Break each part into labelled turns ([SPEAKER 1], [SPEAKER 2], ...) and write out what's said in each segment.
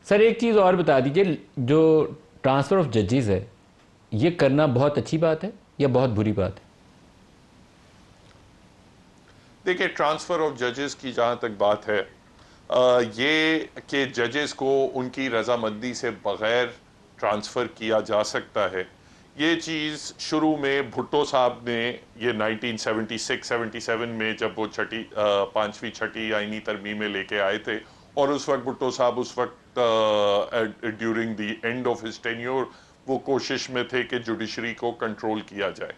[SPEAKER 1] سر ایک چیز اور بتا دیجئے، جو ٹرانسفر آف ججز ہے یہ کرنا بہت اچھی بات ہے یا بہت بری بات ہے؟
[SPEAKER 2] دیکھیں، ٹرانسفر آف ججز کی جہاں تک بات ہے، یہ کہ ججز کو ان کی رضامندی سے بغیر ٹرانسفر کیا جا سکتا ہے، یہ چیز شروع میں بھٹو صاحب نے یہ 1976-77 میں جب وہ پانچویں چھٹی آئینی ترمیمیں لے کے آئے تھے، اور اس وقت بھٹو صاحب اس وقت during the end of his tenure وہ کوشش میں تھے کہ جوڈیشری کو کنٹرول کیا جائے۔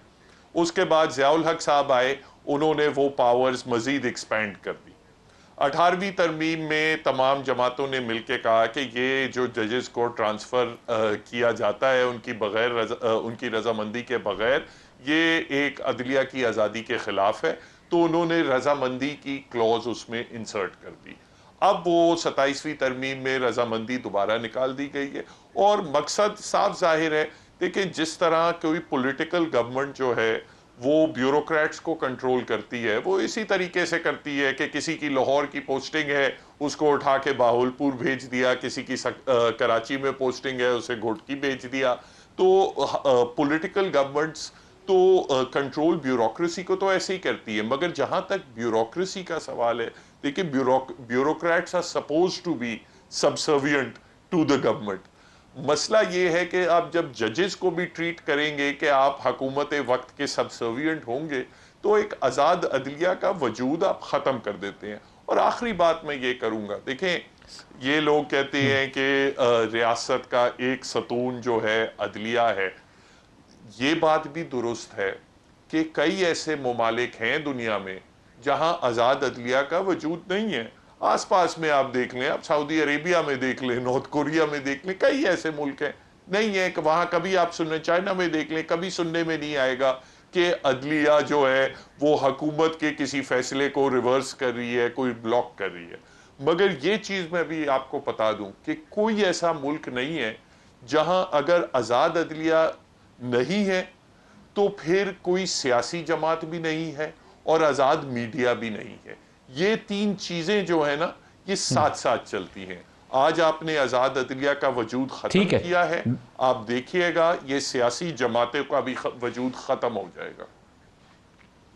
[SPEAKER 2] اس کے بعد ضیاء الحق صاحب آئے، انہوں نے وہ پاورز مزید ایکسپینڈ کر دی۔ 18ویں ترمیم میں تمام جماعتوں نے مل کے کہا کہ یہ جو ججز کو ٹرانسفر کیا جاتا ہے ان کی رضامندی کے بغیر، یہ ایک عدلیہ کی آزادی کے خلاف ہے، تو انہوں نے رضامندی کی کلوز اس میں انسرٹ کر دی۔ اب وہ 27ویں ترمیم میں رضامندی دوبارہ نکال دی گئی ہے، اور مقصد صاف ظاہر ہے۔ دیکھیں، جس طرح کوئی پولیٹیکل گورنمنٹ جو ہے وہ بیوروکریٹس کو کنٹرول کرتی ہے، وہ اسی طریقے سے کرتی ہے کہ کسی کی لاہور کی پوسٹنگ ہے، اس کو اٹھا کے باہولپور بھیج دیا، کسی کی کراچی میں پوسٹنگ ہے، اسے گھوٹکی بھیج دیا۔ تو پولیٹیکل گورنمنٹس تو کنٹرول بیوروکریسی کو تو ایسے ہی کرتی ہے، مگر جہاں تک بیوروکریسی کا سوال ہے، دیکھیں bureaucrats are suppose to be subservient to the government. مسئلہ یہ ہے کہ آپ جب ججز کو بھی ٹریٹ کریں گے کہ آپ حکومت وقت کے سبسروینٹ ہوں گے، تو ایک آزاد عدلیہ کا وجود آپ ختم کر دیتے ہیں۔ اور آخری بات میں یہ کروں گا، دیکھیں یہ لوگ کہتے ہیں کہ ریاست کا ایک ستون جو ہے عدلیہ ہے، یہ بات بھی درست ہے کہ کئی ایسے ممالک ہیں دنیا میں جہاں آزاد عدلیہ کا وجود نہیں ہے۔ آس پاس میں آپ دیکھ لیں، آپ سعودی عربیہ میں دیکھ لیں، نارتھ کوریا میں دیکھ لیں، کئی ایسے ملک ہیں نہیں ہے کہ وہاں کبھی آپ سنیں، چائنا میں دیکھ لیں، کبھی سننے میں نہیں آئے گا کہ عدلیہ جو ہے وہ حکومت کے کسی فیصلے کو ریورس کر رہی ہے، کوئی بلاک کر رہی ہے۔ مگر یہ چیز میں بھی آپ کو بتا دوں کہ کوئی ایسا ملک نہیں ہے جہاں اگر آزاد عدلیہ نہیں ہے تو پھر کوئی سیاسی جماعت بھی نہیں ہے اور آزاد میڈیا بھی نہیں ہے۔ یہ تین چیزیں جو ہیں نا، یہ ساتھ ساتھ چلتی ہیں۔ آج آپ نے آزاد عدلیہ کا وجود ختم کیا ہے، آپ دیکھیے گا یہ سیاسی جماعتوں کا بھی وجود ختم ہو جائے گا۔